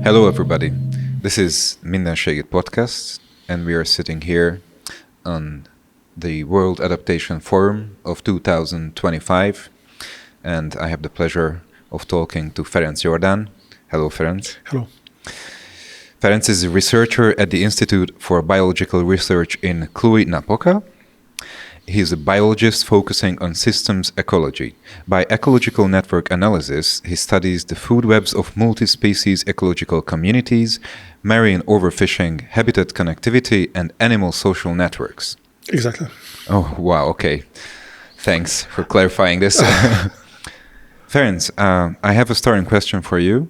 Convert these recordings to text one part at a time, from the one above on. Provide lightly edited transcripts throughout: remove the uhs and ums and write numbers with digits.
Hello, everybody. This is Mindenségit Podcast, and we are sitting here on the World Adaptation Forum of 2025, and I have the pleasure of talking to Ferenc Jordán. Hello, Ferenc. Hello. Ferenc is a researcher at the Institute for Biological Research in Cluj-Napoca. He is a biologist focusing on systems ecology. By ecological network analysis, he studies the food webs of multi-species ecological communities, marine overfishing, habitat connectivity, and animal social networks. Exactly. Oh, wow, okay. Thanks for clarifying this. Ferenc, I have a starting question for you,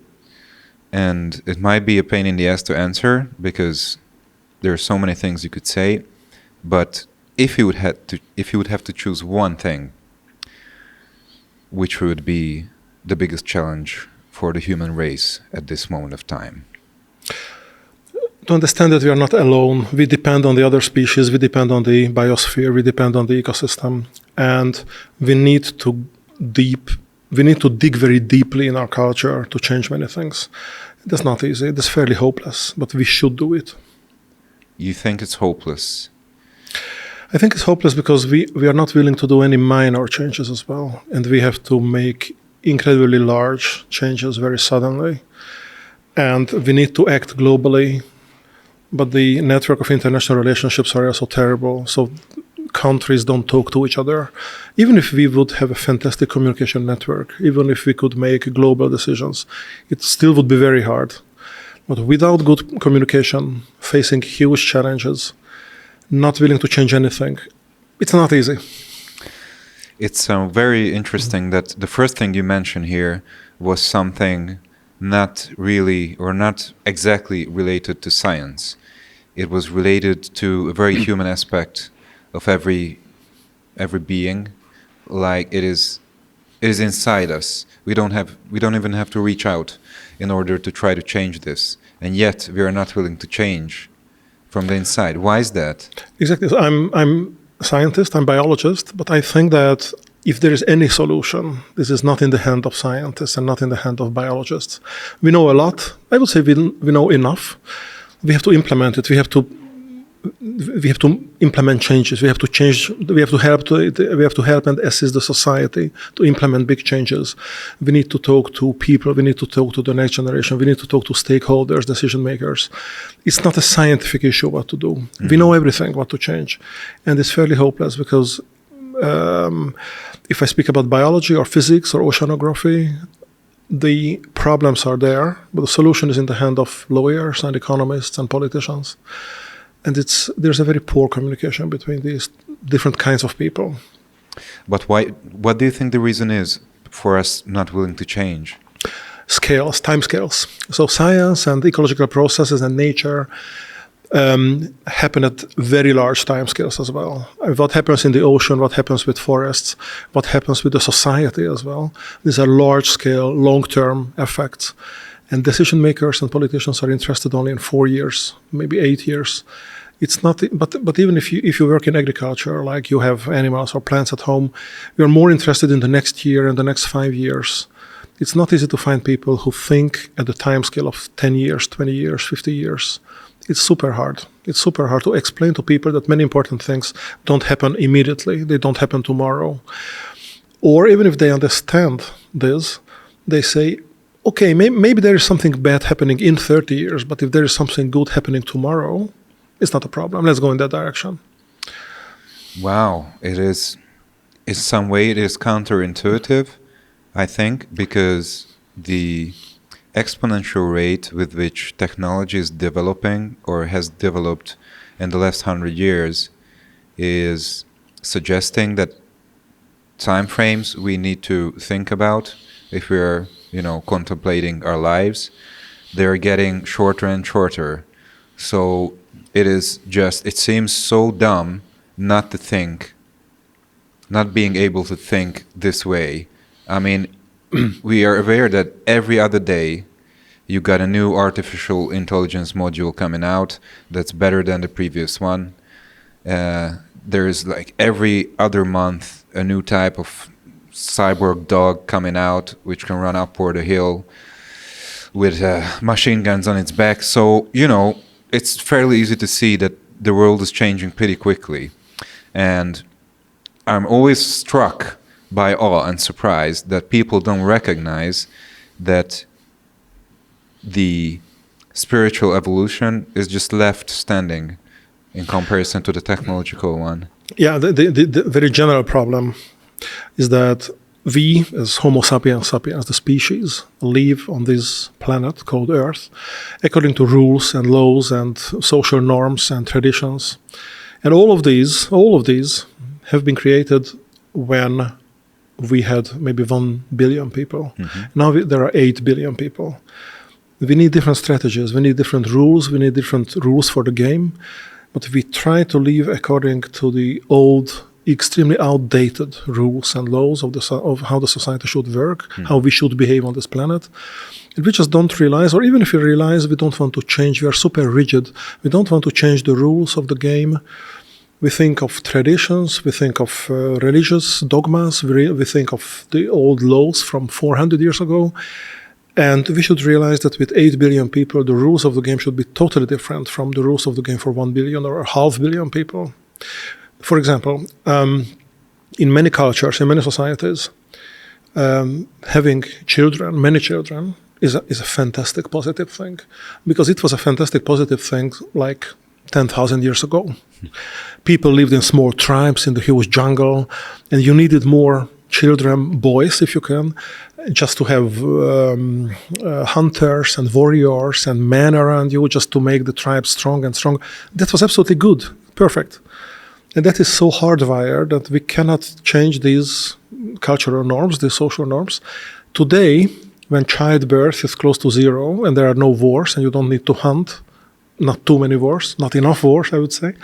and it might be a pain in the ass to answer because there are so many things you could say, but if you would have to choose one thing, which would be the biggest challenge for the human race at this moment of time? To understand that we are not alone, we depend on the other species, we depend on the biosphere, we depend on the ecosystem, and we need to dig very deeply in our culture to change many things. That's not easy. It's fairly hopeless, but we should do it. You think it's hopeless? I think it's hopeless because we are not willing to do any minor changes as well. And we have to make incredibly large changes very suddenly. And we need to act globally. But the network of international relationships are also terrible. So countries don't talk to each other. Even if we would have a fantastic communication network, even if we could make global decisions, it still would be very hard. But without good communication, facing huge challenges, not willing to change anything, it's not easy. It's very interesting that the first thing you mentioned here was something not really or not exactly related to science. It was related to a very human aspect of every being, like it is inside us. We don't even have to reach out in order to try to change this, and yet we are not willing to change from the inside. Why is that? Exactly. So I'm a scientist, I'm a biologist, but I think that if there is any solution, this is not in the hand of scientists and not in the hand of biologists. We know a lot. I would say we know enough. We have to implement it. We have to implement changes. We have to change. We have to help and assist the society to implement big changes. We need to talk to people. We need to talk to the next generation. We need to talk to stakeholders, decision makers. It's not a scientific issue what to do. Mm-hmm. We know everything what to change, and it's fairly hopeless because if I speak about biology or physics or oceanography, the problems are there, but the solution is in the hand of lawyers and economists and politicians. And there's a very poor communication between these different kinds of people. But why? What do you think the reason is for us not willing to change? Scales, time scales. So science and ecological processes and nature happen at very large time scales as well. What happens in the ocean, what happens with forests, what happens with the society as well. These are large-scale, long-term effects. And decision makers and politicians are interested only in 4 years, maybe 8 years. It's not, but even if you work in agriculture, like you have animals or plants at home, you're more interested in the next year and the next 5 years. It's not easy to find people who think at the time scale of 10 years, 20 years, 50 years. It's super hard. It's super hard to explain to people that many important things don't happen immediately. They don't happen tomorrow. Or even if they understand this, they say, okay, maybe there is something bad happening in 30 years, but if there is something good happening tomorrow, it's not a problem. Let's go in that direction. Wow, it is. In some way, it is counterintuitive, I think, because the exponential rate with which technology is developing or has developed in the last 100 years is suggesting that time frames we need to think about if we're contemplating our lives, they're getting shorter and shorter. So it seems so dumb not being able to think this way. I mean, we are aware that every other day you got a new artificial intelligence module coming out that's better than the previous one. There's like every other month a new type of cyborg dog coming out which can run up or the hill. with machine guns on its back. So, it's fairly easy to see that the world is changing pretty quickly. And I'm always struck by awe and surprised that people don't recognize that the spiritual evolution is just left standing in comparison to the technological one. Yeah, the very general problem is that we, as Homo sapiens sapiens, the species, live on this planet called Earth according to rules and laws and social norms and traditions. And all of these have been created when we had maybe 1 billion people. Mm-hmm. Now there are 8 billion people. We need different strategies, we need different rules for the game, but we try to live according to the old, extremely outdated rules and laws of how the society should work, how we should behave on this planet. And we just don't realize, or even if we realize, we don't want to change. We are super rigid. We don't want to change the rules of the game. We think of traditions, we think of religious dogmas, we think of the old laws from 400 years ago. And we should realize that with 8 billion people, the rules of the game should be totally different from the rules of the game for 1 billion or 500 million people. For example, in many cultures, in many societies, having children, many children, is a fantastic positive thing. Because it was a fantastic positive thing like 10,000 years ago. People lived in small tribes in the huge jungle, and you needed more children, boys, if you can, just to have hunters and warriors and men around you, just to make the tribe strong and strong. That was absolutely good, perfect. And that is so hardwired that we cannot change these cultural norms, these social norms. Today, when childbirth is close to zero and there are no wars and you don't need to hunt, not too many wars, not enough wars, I would say.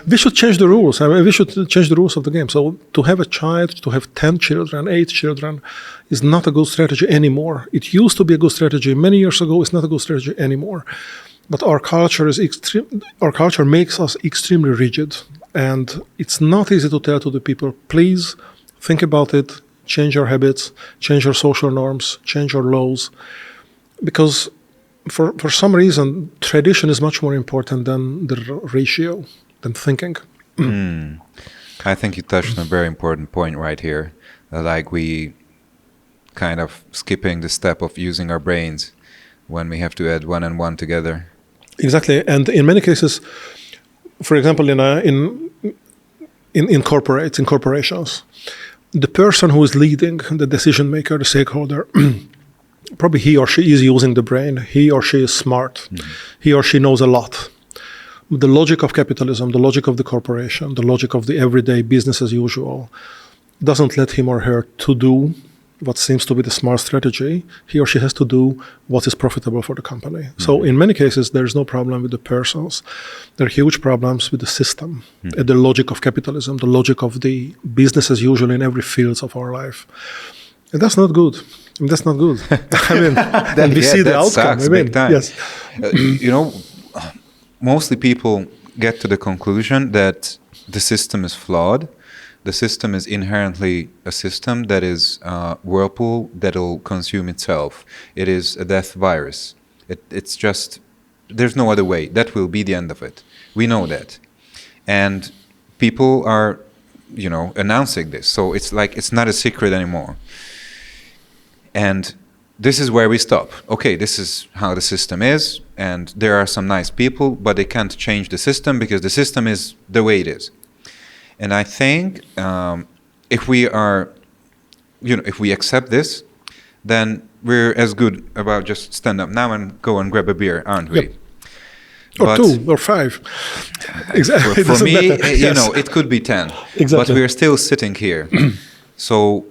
We should change the rules. I mean, we should change the rules of the game. So to have a child, to have 10 children, 8 children, is not a good strategy anymore. It used to be a good strategy many years ago. It's not a good strategy anymore. But our culture makes us extremely rigid. And it's not easy to tell to the people, please think about it, change your habits, change your social norms, change your laws. Because for some reason, tradition is much more important than the ratio, than thinking. I think you touched on a very important point right here. Like we kind of skipping the step of using our brains when we have to add 1 and 1 together. Exactly. And in many cases, for example, in corporations, the person who is leading, the decision maker, the stakeholder, probably he or she is using the brain. He or she is smart. Mm-hmm. He or she knows a lot. The logic of capitalism, the logic of the corporation, the logic of the everyday business as usual doesn't let him or her to do what seems to be the smart strategy. He or she has to do what is profitable for the company. Mm-hmm. So in many cases, there's no problem with the persons. There are huge problems with the system, the logic of capitalism, the logic of the business as usual in every field of our life. And that's not good. That's not good. I mean, and we see the outcome. Sucks, big time. Yes. Mostly people get to the conclusion that the system is flawed. The system is inherently a system that is a whirlpool that'll consume itself. It is a death virus. It's just, there's no other way. That will be the end of it. We know that. And people are, announcing this. So it's like, it's not a secret anymore. And this is where we stop. Okay, this is how the system is, and there are some nice people, but they can't change the system because the system is the way it is. And I think if we accept this, then we're as good about just stand up now and go and grab a beer, aren't we? Yep. Or 2 or 5. Exactly. For me, it could be 10. Exactly. But we're still sitting here. So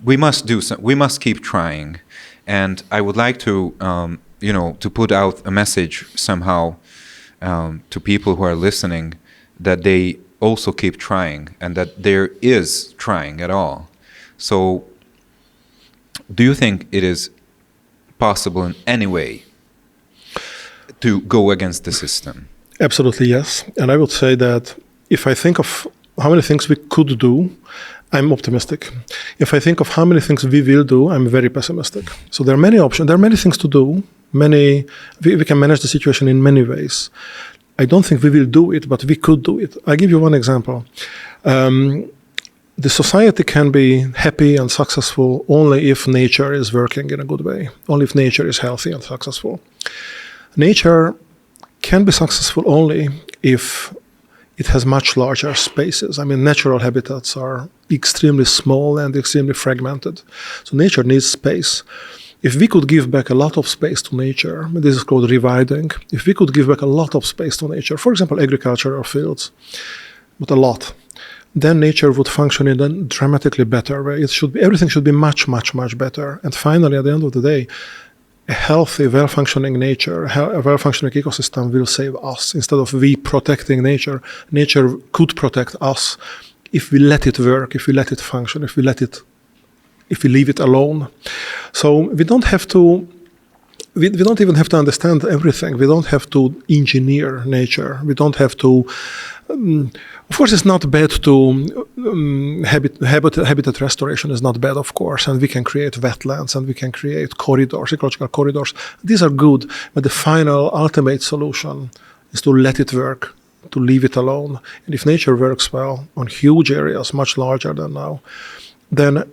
we must do some. We must keep trying, and I would like to, to put out a message somehow to people who are listening that they also keep trying, and that there is trying at all. So, do you think it is possible in any way to go against the system? Absolutely, yes. And I would say that if I think of how many things we could do, I'm optimistic. If I think of how many things we will do, I'm very pessimistic. So there are many options. There are many things to do. We can manage the situation in many ways. I don't think we will do it, but we could do it. I'll give you one example. The society can be happy and successful only if nature is working in a good way, only if nature is healthy and successful. Nature can be successful only if it has much larger spaces. I mean, natural habitats are extremely small and extremely fragmented. So nature needs space. If we could give back a lot of space to nature, this is called rewilding. If we could give back a lot of space to nature, for example, agricultural fields, but a lot, then nature would function in a dramatically better way. Everything should be much, much, much better. And finally, at the end of the day, a healthy, well-functioning nature, a well-functioning ecosystem will save us. Instead of we protecting nature, nature could protect us if we let it work, if we let it function, if we leave it alone. So we don't have to. We don't even have to understand everything. We don't have to engineer nature. We don't have to. Of course, it's not bad to habitat restoration is not bad, of course, and we can create wetlands and we can create corridors, ecological corridors. These are good, but the final, ultimate solution is to let it work, to leave it alone. And if nature works well on huge areas, much larger than now, then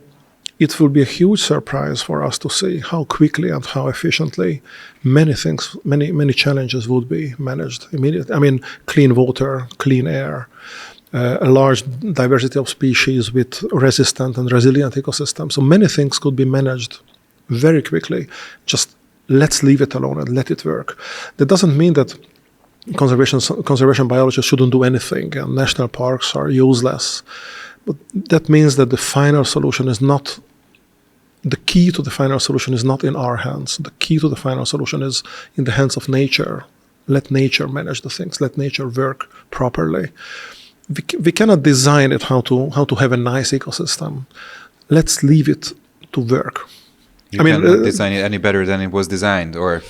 it will be a huge surprise for us to see how quickly and how efficiently many things, many challenges would be managed immediately. I mean, clean water, clean air, a large diversity of species with resistant and resilient ecosystems. So many things could be managed very quickly. Just let's leave it alone and let it work. That doesn't mean that conservation biologists shouldn't do anything and national parks are useless. But that means that the final solution is not, the key to the final solution is not in our hands. The key to the final solution is in the hands of nature. Let nature manage the things. Let nature work properly. We cannot design it how to have a nice ecosystem. Let's leave it to work. You cannot design it any better than it was designed or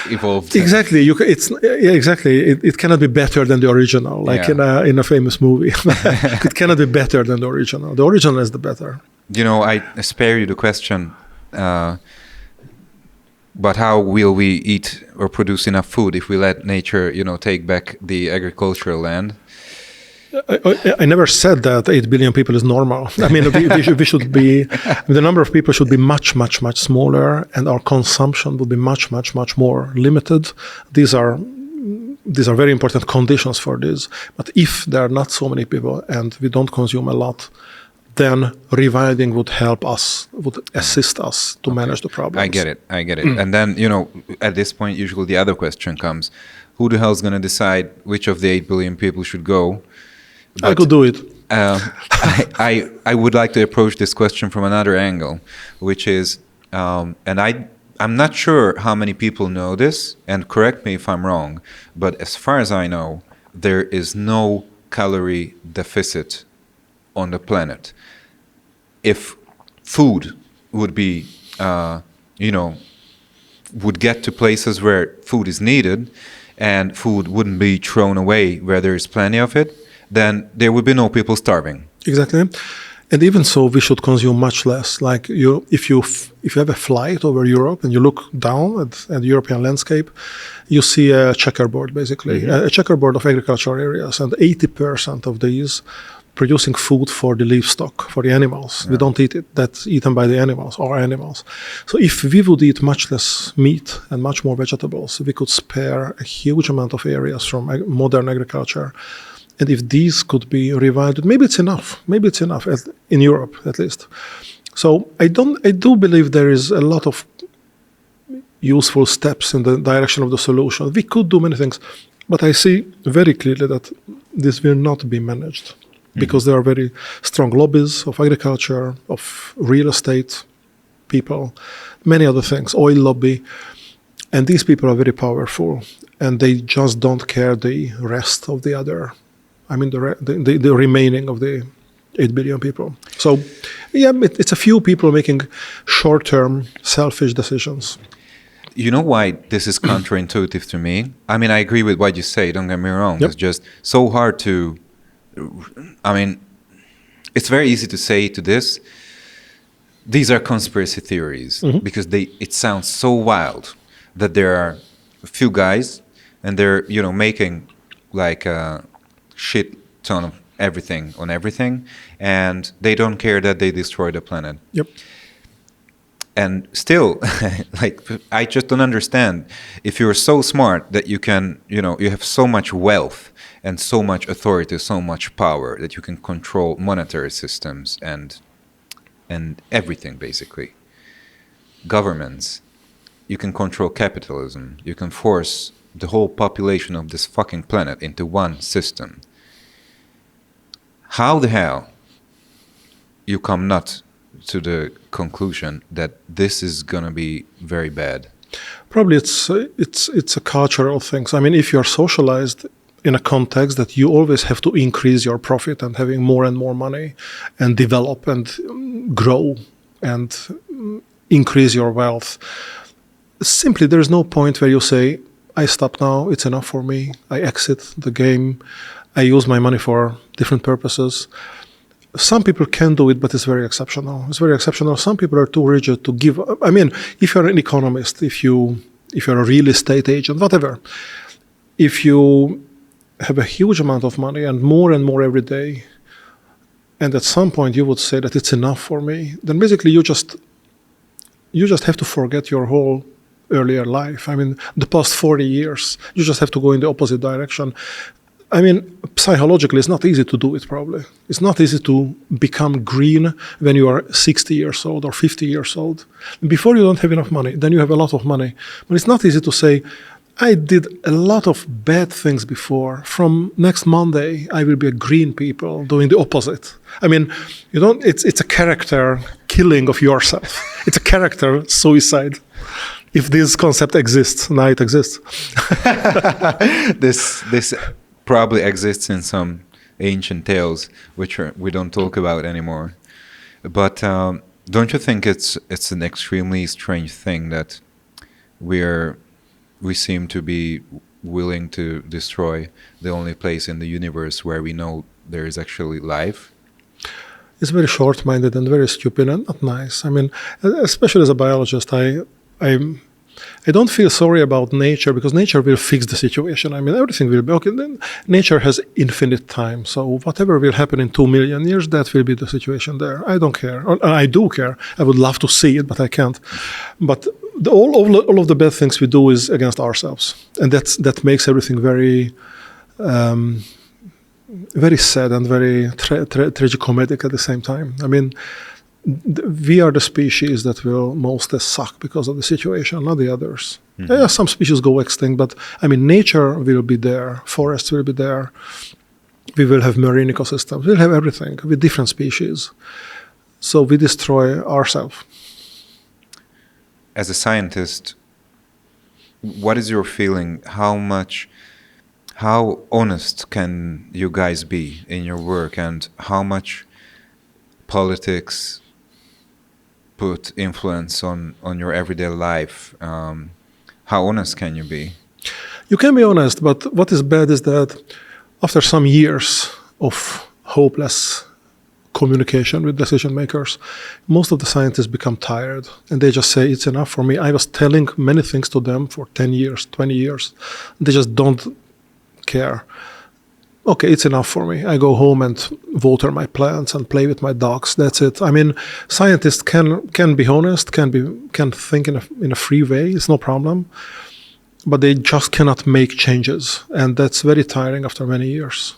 evolved. Exactly. Exactly. It cannot be better than the original, like in a famous movie. It cannot be better than the original. The original is the better. You know, I spare you the question, but how will we eat or produce enough food if we let nature, take back the agricultural land? I never said that 8 billion people is normal. I mean, we should be, the number of people should be much, much, much smaller, and our consumption will be much, much, much more limited. These are very important conditions for this. But if there are not so many people and we don't consume a lot, then rewilding would help us, would assist us to manage the problems. I get it. And then, at this point, usually the other question comes, who the hell is going to decide which of the 8 billion people should go? But, I could do it. I would like to approach this question from another angle, which is, and I'm not sure how many people know this, and correct me if I'm wrong, but as far as I know, there is no calorie deficit on the planet. If food would be, would get to places where food is needed, and food wouldn't be thrown away where there is plenty of it, then there would be no people starving. Exactly. And even so, we should consume much less. Like if you have a flight over Europe and you look down at the European landscape, you see a checkerboard, basically, a checkerboard of agricultural areas. And 80% of these producing food for the livestock, for the animals. Yeah. We don't eat it. That's eaten by the animals, our animals. So if we would eat much less meat and much more vegetables, we could spare a huge amount of areas from modern agriculture. And if these could be revived, maybe it's enough. Maybe it's enough, in Europe at least. So I do believe there is a lot of useful steps in the direction of the solution. We could do many things, but I see very clearly that this will not be managed because there are very strong lobbies of agriculture, of real estate people, many other things, oil lobby. And these people are very powerful, and they just don't care the rest of the other. I mean, the remaining of the 8 billion people. So, yeah, it's a few people making short-term, selfish decisions. You know why this is counterintuitive to me? I mean, I agree with what you say, don't get me wrong. Yep. It's just so hard to, I mean, it's very easy to say to this, these are conspiracy theories, because it sounds so wild that there are a few guys and they're, making like a shit ton of everything on everything, and they don't care that they destroy the planet. Yep. And still, like, I just don't understand. If you're so smart that you can, you have so much wealth and so much authority, so much power that you can control monetary systems and everything, basically. Governments, you can control capitalism. You can force the whole population of this fucking planet into one system. How the hell you come not to the conclusion that this is gonna be very bad? Probably it's a cultural thing. I mean, if you're socialized in a context that you always have to increase your profit and having more and more money and develop and grow and increase your wealth, simply there's no point where you say, I stop now, it's enough for me, I exit the game, I use my money for different purposes. Some people can do it, but it's very exceptional. It's very exceptional. Some people are too rigid to give. I mean, if you're an economist, if you're a real estate agent, whatever, if you have a huge amount of money and more every day, and at some point you would say that it's enough for me, then basically you just have to forget your whole earlier life. I mean, the past 40 years, you just have to go in the opposite direction. I mean, psychologically, it's not easy to do it, probably. It's not easy to become green when you are 60 years old or 50 years old. Before you don't have enough money, then you have a lot of money. But it's not easy to say, I did a lot of bad things before. From next Monday, I will be a green people doing the opposite. I mean, it's a character killing of yourself. It's a character suicide. If this concept exists, now it exists. This probably exists in some ancient tales, which we don't talk about anymore. But don't you think it's an extremely strange thing that we seem to be willing to destroy the only place in the universe where we know there is actually life? It's very short-minded and very stupid and not nice. I mean, especially as a biologist, I don't feel sorry about nature, because nature will fix the situation. I mean, everything will be okay. Then nature has infinite time. So whatever will happen in 2 million years, that will be the situation there. I don't care. Or, I do care. I would love to see it, but I can't. But all of the bad things we do is against ourselves. And that makes everything very, very sad and very tragicomedic at the same time. I mean, we are the species that will most suck because of the situation, not the others. Mm-hmm. Yeah, some species go extinct, but I mean, nature will be there, forests will be there, we will have marine ecosystems, we'll have everything with different species. So we destroy ourselves. As a scientist, what is your feeling? How honest can you guys be in your work, and how much politics put influence on your everyday life? How honest can you be? You can be honest, but what is bad is that after some years of hopeless communication with decision makers, most of the scientists become tired and they just say, it's enough for me. I was telling many things to them for 10 years, 20 years. They just don't care. Okay, it's enough for me. I go home and water my plants and play with my dogs. That's it. I mean, scientists can be honest, can think in a free way. It's no problem, but they just cannot make changes, and that's very tiring after many years.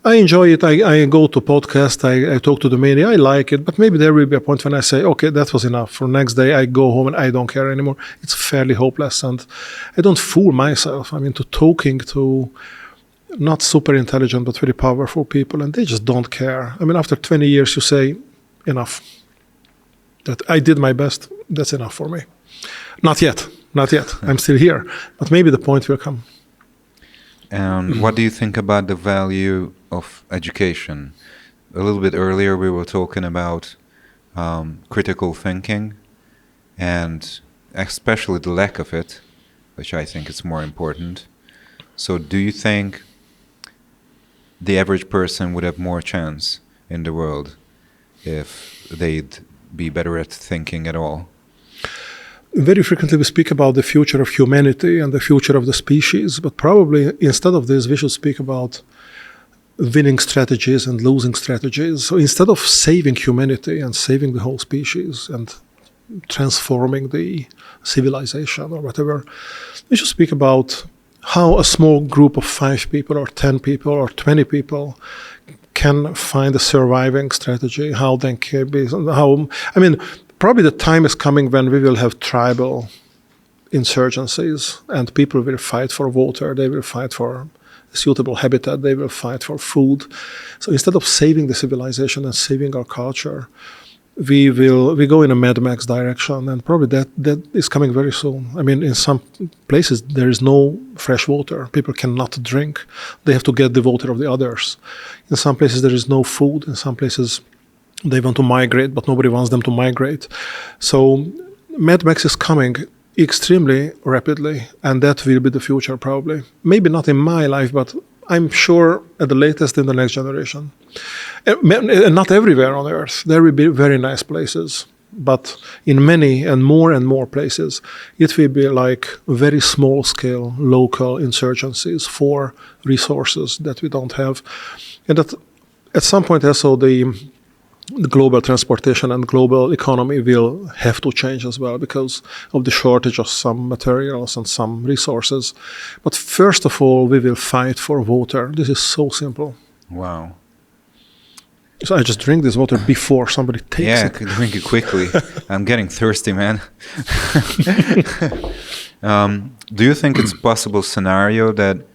I enjoy it. I go to podcasts. I talk to the media. I like it, but maybe there will be a point when I say, okay, that was enough. For next day, I go home and I don't care anymore. It's fairly hopeless, and I don't fool myself. I mean, talking to not super intelligent, but very powerful people, and they just don't care. I mean, after 20 years, you say, enough. That I did my best, that's enough for me. Not yet. I'm still here, but maybe the point will come. And what do you think about the value of education? A little bit earlier, we were talking about critical thinking, and especially the lack of it, which I think is more important. So do you think the average person would have more chance in the world if they'd be better at thinking at all? Very frequently we speak about the future of humanity and the future of the species, but probably instead of this we should speak about winning strategies and losing strategies. So instead of saving humanity and saving the whole species and transforming the civilization or whatever, we should speak about how a small group of 5 people or 10 people or 20 people can find a surviving strategy, how they can be, probably the time is coming when we will have tribal insurgencies and people will fight for water, they will fight for suitable habitat, they will fight for food. So instead of saving the civilization and saving our culture, we go in a Mad Max direction, and probably that is coming very soon. In some places there is no fresh water. People cannot drink. They have to get the water of the others. In some places there is no food. In some places they want to migrate, but nobody wants them to migrate. So Mad Max is coming extremely rapidly, and that will be the future probably. Maybe not in my life, but I'm sure at the latest in the next generation. And not everywhere on Earth. There will be very nice places. But in many and more places, it will be like very small-scale local insurgencies for resources that we don't have. And that at some point also the global transportation and global economy will have to change as well because of the shortage of some materials and some resources. But first of all, we will fight for water. This is so simple. Wow. So I just drink this water before somebody takes it. Yeah, drink it quickly. I'm getting thirsty, man. Do you think it's a possible scenario that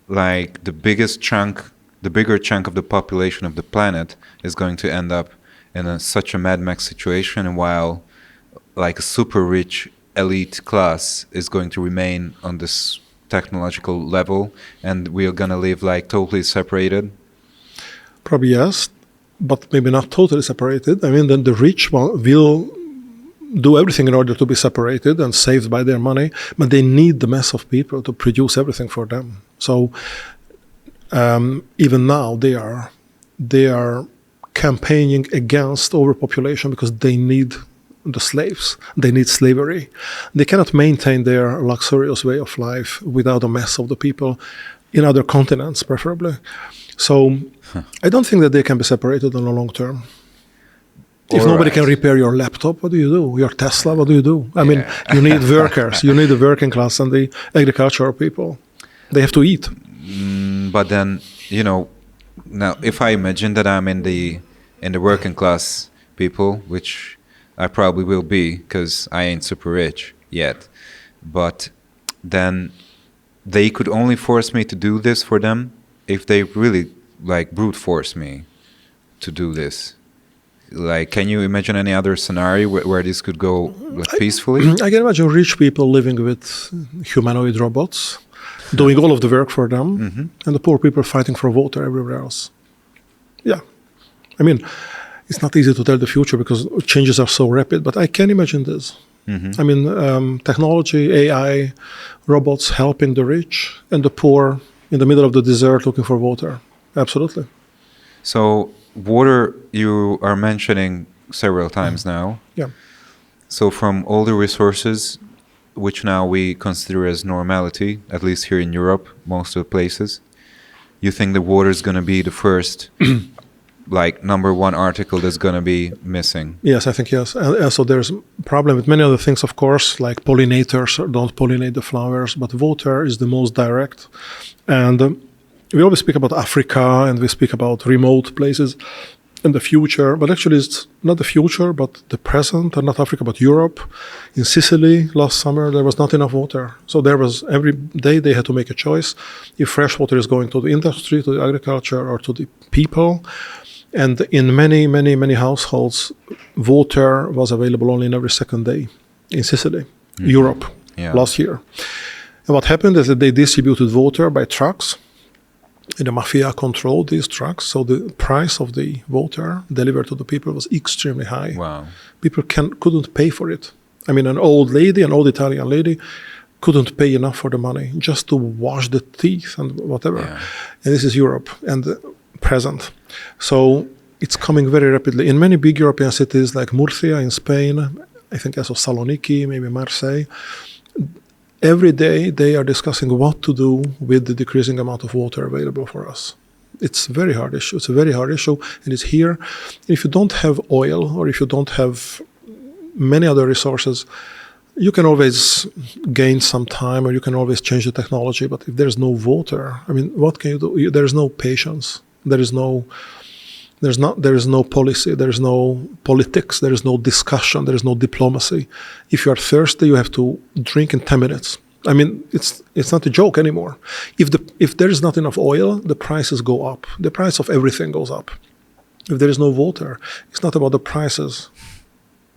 like the bigger chunk of the population of the planet is going to end up in such a Mad Max situation, while like a super rich elite class is going to remain on this technological level and we are going to live like totally separated? Probably yes, but maybe not totally separated. Then the rich will do everything in order to be separated and saved by their money, but they need the mass of people to produce everything for them. So even now they are campaigning against overpopulation because they need the slaves. They need slavery. They cannot maintain their luxurious way of life without a mass of the people in other continents, preferably. So I don't think that they can be separated in the long term. If nobody can repair your laptop, what do you do? Your Tesla, what do you do? You need workers. You need the working class and the agricultural people. They have to eat. But then, now if I imagine that I'm in the working class people, which I probably will be because I ain't super rich yet, but then they could only force me to do this for them if they really like brute force me to do this. Like, can you imagine any other scenario where this could go peacefully? I can imagine rich people living with humanoid robots, doing all of the work for them, and the poor people fighting for water everywhere else. Yeah. It's not easy to tell the future because changes are so rapid, but I can imagine this. Technology, AI, robots helping the rich and the poor in the middle of the desert looking for water. Absolutely. So water you are mentioning several times now. Yeah. So from all the resources, which now we consider as normality, at least here in Europe, most of the places, you think the water is going to be the first, like number one article that's going to be missing? Yes, I think yes. And so there's a problem with many other things, of course, like pollinators don't pollinate the flowers, but water is the most direct. And we always speak about Africa and we speak about remote places in the future, but actually it's not the future, but the present, and not Africa, but Europe. In Sicily last summer, there was not enough water. So there was, every day they had to make a choice if fresh water is going to the industry, to the agriculture, or to the people. And in many households, water was available only in every second day in Sicily, Europe, last year. And what happened is that they distributed water by trucks. And the mafia controlled these trucks, so the price of the water delivered to the people was extremely high. Wow. People couldn't pay for it. An old Italian lady, couldn't pay enough for the money just to wash the teeth and whatever. Yeah. And this is Europe and present. So it's coming very rapidly. In many big European cities like Murcia in Spain, I think also Saloniki, maybe Marseille, every day they are discussing what to do with the decreasing amount of water available for us. It's a very hard issue. It's a very hard issue, and it's here. If you don't have oil, or if you don't have many other resources, you can always gain some time, or you can always change the technology. But if there's no water, I mean, what can you do? There is no patience. There is no policy. There is no politics. There is no discussion. There is no diplomacy. If you are thirsty, you have to drink in 10 minutes. I mean, it's not a joke anymore. If there is not enough oil, the prices go up. The price of everything goes up. If there is no water, it's not about the prices.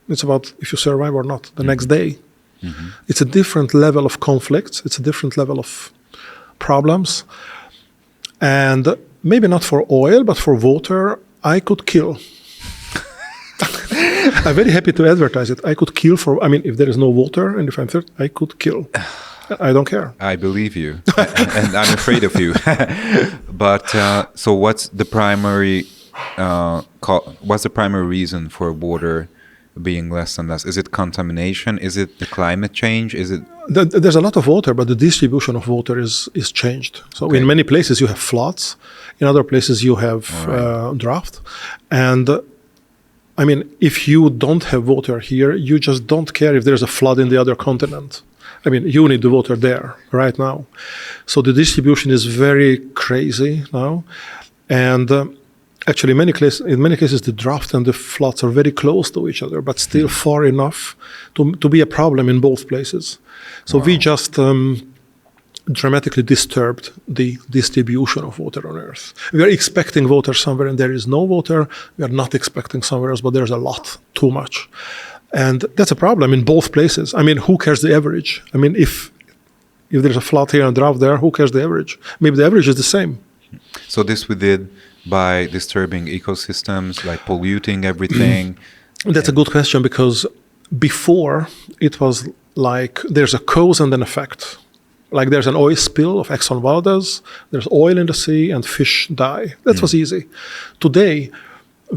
It's about if you survive or not the next day. Mm-hmm. It's a different level of conflicts. It's a different level of problems. And maybe not for oil, but for water, I could kill. I'm very happy to advertise it. I could kill if there is no water and if I'm thirsty, I could kill. I don't care. I believe you, and I'm afraid of you. But so, what's the primary reason for water being less and less? Is it contamination? Is it the climate change? Is it? There's a lot of water, but the distribution of water is changed. So in many places you have floods, in other places you have drought, and I mean, if you don't have water here, you just don't care if there's a flood in the other continent. I mean, you need the water there right now. So the distribution is very crazy now. And actually, in many cases, the drought and the floods are very close to each other, but still far enough to be a problem in both places. So we just dramatically disturbed the distribution of water on Earth. We are expecting water somewhere and there is no water. We are not expecting somewhere else, but there's a lot, too much. And that's a problem in both places. I mean, who cares the average? I mean, if there's a flood here and drought there, who cares the average? Maybe the average is the same. So this we did by disturbing ecosystems, like polluting everything? That's a good question, because before it was like there's a cause and an effect. Like there's an oil spill of Exxon Valdez, there's oil in the sea and fish die. That was easy. Today,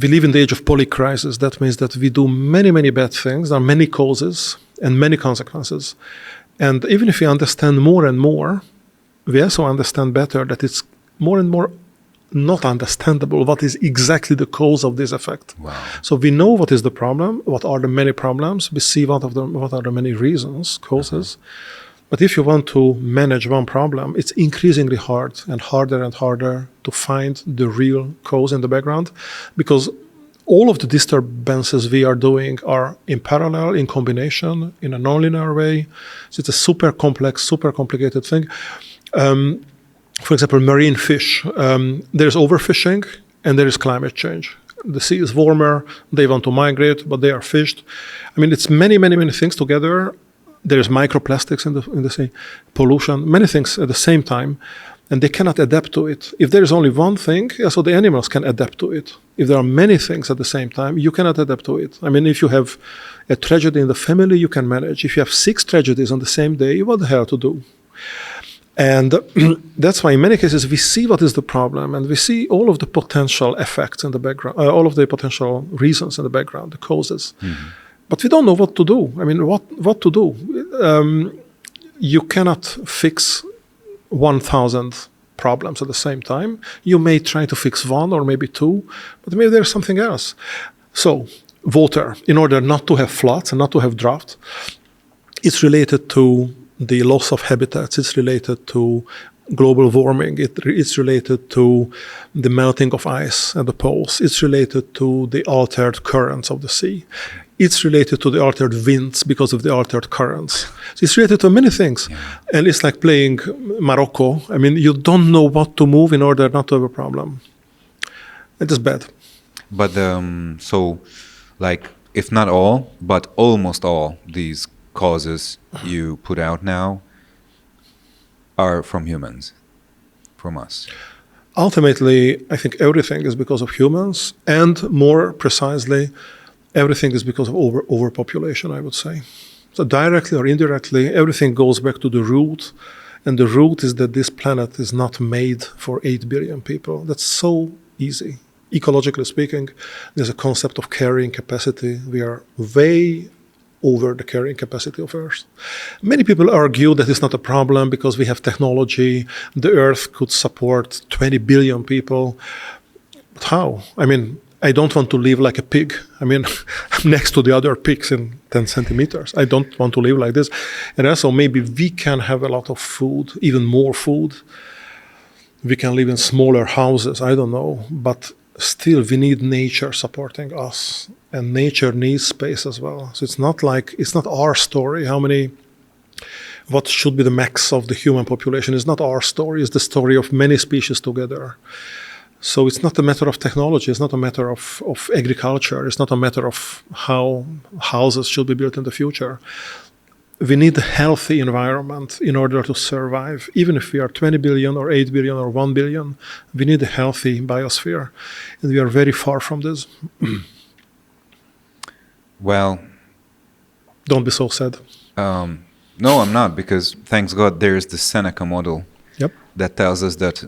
we live in the age of polycrisis. That means that we do many, many bad things. There are many causes and many consequences. And even if we understand more and more, we also understand better that it's more and more not understandable what is exactly the cause of this effect. Wow. So we know what is the problem, what are the many problems, we see what are the many reasons, causes. But if you want to manage one problem, it's increasingly hard and harder to find the real cause in the background, because all of the disturbances we are doing are in parallel, in combination, in a nonlinear way. So it's a super complex, super complicated thing. For example, marine fish. There's overfishing and there is climate change. The sea is warmer, they want to migrate, but they are fished. I mean, it's many, many, many things together. There is microplastics in the sea, pollution, many things at the same time, and they cannot adapt to it. If there is only one thing, so the animals can adapt to it. If there are many things at the same time, you cannot adapt to it. I mean, if you have a tragedy in the family, you can manage. If you have 6 tragedies on the same day, what the hell to do? And that's why in many cases we see what is the problem, and we see all of the potential effects in the background, all of the potential reasons in the background, the causes. Mm-hmm. But we don't know what to do. I mean, what to do? You cannot fix 1,000 problems at the same time. You may try to fix 1 or maybe 2, but maybe there's something else. So, water, in order not to have floods and not to have drought, it's related to the loss of habitats. It's related to global warming. It's related to the melting of ice at the poles. It's related to the altered currents of the sea. It's related to the altered winds because of the altered currents. So it's related to many things. Yeah. And it's like playing Morocco. I mean, you don't know what to move in order not to have a problem. It is bad. But so, like, if not all, but almost all these causes you put out now are from humans, from us. Ultimately, I think everything is because of humans, and more precisely, everything is because of overpopulation, I would say. So directly or indirectly, everything goes back to the root, and the root is that this planet is not made for 8 billion people. That's so easy. ecologically speaking, there's a concept of carrying capacity. We are way over the carrying capacity of Earth. Many people argue that it's not a problem because we have technology. The Earth could support 20 billion people. But how? I mean, I don't want to live like a pig. I mean, I'm next to the other pigs in 10 centimeters. I don't want to live like this. And also maybe we can have a lot of food, even more food. We can live in smaller houses, I don't know. But still, we need nature supporting us. And nature needs space as well. So it's not our story, what should be the max of the human population. It's not our story, it's the story of many species together. So it's not a matter of technology, it's not a matter of agriculture, it's not a matter of how houses should be built in the future. We need a healthy environment in order to survive. Even if we are 20 billion or 8 billion or 1 billion, we need a healthy biosphere. And we are very far from this. Well, don't be so sad. No, I'm not, because thanks God there is the Seneca model. Yep. That tells us that,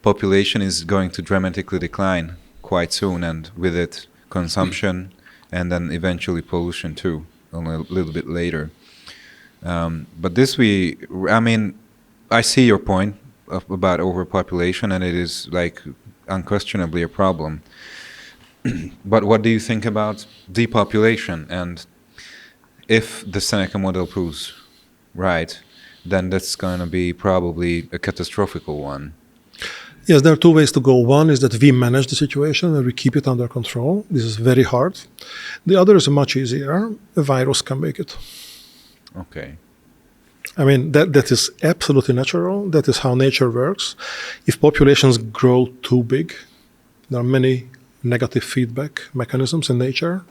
population is going to dramatically decline quite soon, and with it consumption and then eventually pollution too, only a little bit later. But I see your point about overpopulation, and it is like unquestionably a problem. But what do you think about depopulation? And if the Seneca model proves right, then that's going to be probably a catastrophical one. Yes, there are two ways to go. One is that we manage the situation and we keep it under control. This is very hard. The other is much easier. A virus can make it. Okay. I mean, that is absolutely natural. That is how nature works. If populations grow too big, there are many negative feedback mechanisms in nature.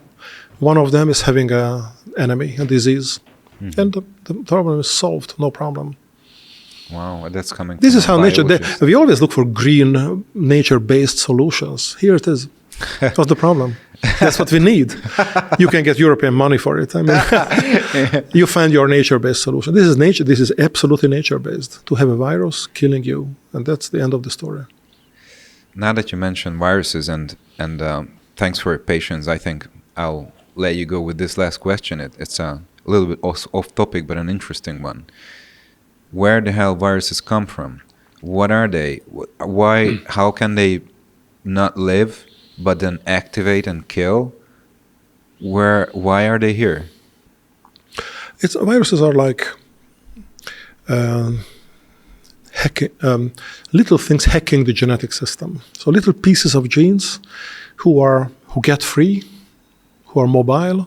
One of them is having an enemy, a disease. Mm-hmm. And the problem is solved, no problem. Wow, that's coming. This is how we always look for green, nature-based solutions. Here it is. What's the problem? That's what we need. You can get European money for it. I mean, you find your nature-based solution. This is nature. This is absolutely nature-based. To have a virus killing you, and that's the end of the story. Now that you mentioned viruses, and thanks for your patience, I think I'll let you go with this last question. It's a little bit off topic, but an interesting one. Where the hell viruses come from? What are they? Why? How can they not live, but then activate and kill? Why are they here? Viruses are like little things hacking the genetic system. So little pieces of genes who get free, who are mobile,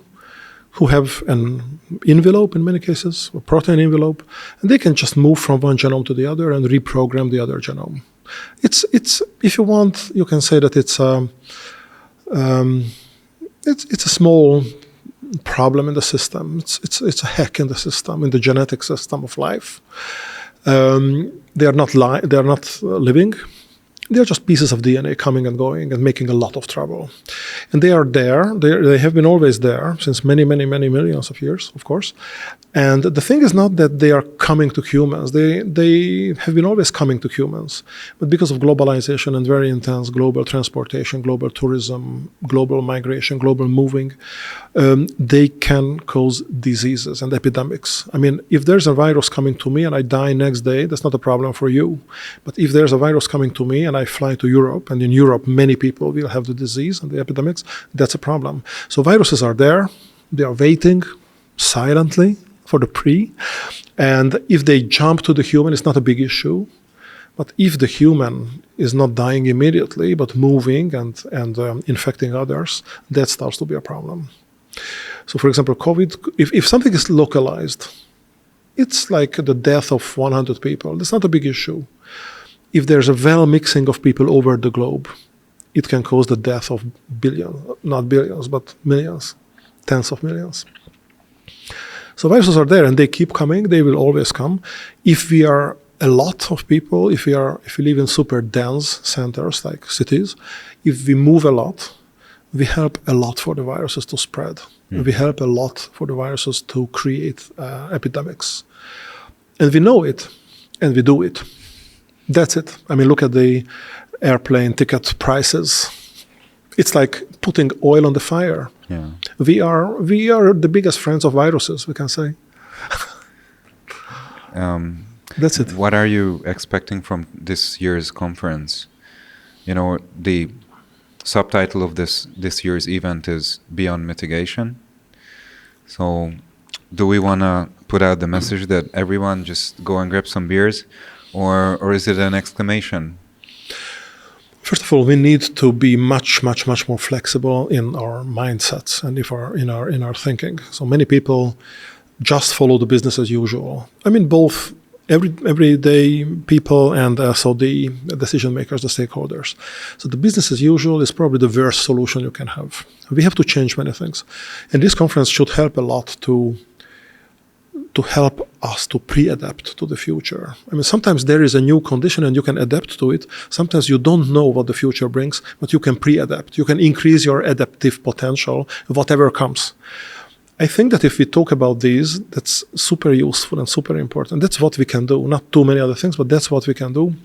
who have an envelope in many cases, a protein envelope, and they can just move from one genome to the other and reprogram the other genome. It's if you want, you can say that it's a small problem in the system. It's a hack in the system, in the genetic system of life. They are not living. They are just pieces of DNA coming and going and making a lot of trouble. And they are there. They have been always there since many, many, many millions of years, of course. And the thing is not that they are coming to humans. They have been always coming to humans. But because of globalization and very intense global transportation, global tourism, global migration, global moving, they can cause diseases and epidemics. I mean, if there's a virus coming to me and I die next day, that's not a problem for you. But if there's a virus coming to me and I fly to Europe, and in Europe many people will have the disease and the epidemics, that's a problem. So viruses are there. They are waiting silently for the prey. And if they jump to the human, it's not a big issue. But if the human is not dying immediately, but moving and infecting others, that starts to be a problem. So for example, COVID, if something is localized, it's like the death of 100 people. That's not a big issue. If there's a well-mixing of people over the globe, it can cause the death of billions, not billions, but millions, tens of millions. So viruses are there and they keep coming. They will always come. If we are a lot of people, if we live in super dense centers like cities, if we move a lot, we help a lot for the viruses to spread. Mm. We help a lot for the viruses to create epidemics. And we know it and we do it. That's it. I mean, look at the airplane ticket prices. It's like putting oil on the fire. Yeah. We are the biggest friends of viruses, we can say. That's it. What are you expecting from this year's conference? You know, the subtitle of this year's event is Beyond Mitigation. So do we want to put out the message that everyone just go and grab some beers, or is it an exclamation? First of all, we need to be much more flexible in our mindsets and in our thinking. So many people just follow the business as usual. I mean, both everyday people and also the decision makers, the stakeholders. So the business as usual is probably the worst solution you can have. We have to change many things. And this conference should help a lot to help us to pre-adapt to the future. I mean, sometimes there is a new condition and you can adapt to it. Sometimes you don't know what the future brings, but you can pre-adapt. You can increase your adaptive potential, whatever comes. I think that if we talk about these, that's super useful and super important. That's what we can do. Not too many other things, but that's what we can do.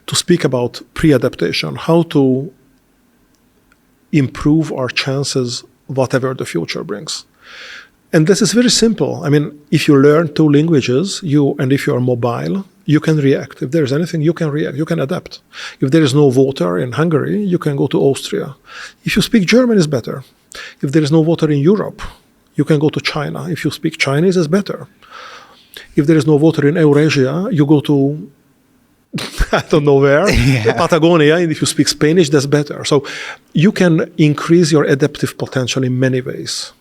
To speak about pre-adaptation, how to improve our chances, whatever the future brings. And this is very simple. I mean, if you learn 2 languages, and if you are mobile, you can react. If there is anything, you can react. You can adapt. If there is no water in Hungary, you can go to Austria. If you speak German, it's better. If there is no water in Europe, you can go to China. If you speak Chinese, it's better. If there is no water in Eurasia, you go to I don't know where, Patagonia, and if you speak Spanish, that's better. So you can increase your adaptive potential in many ways.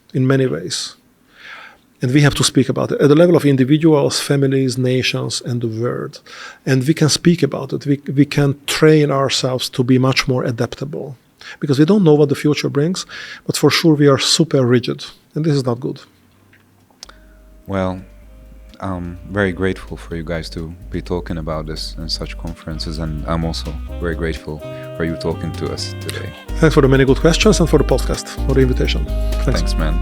And we have to speak about it at the level of individuals, families, nations, and the world. And we can speak about it. We can train ourselves to be much more adaptable. Because we don't know what the future brings, but for sure we are super rigid. And this is not good. Well, I'm very grateful for you guys to be talking about this in such conferences. And I'm also very grateful for you talking to us today. Thanks for the many good questions and for the podcast, for the invitation. Thanks man.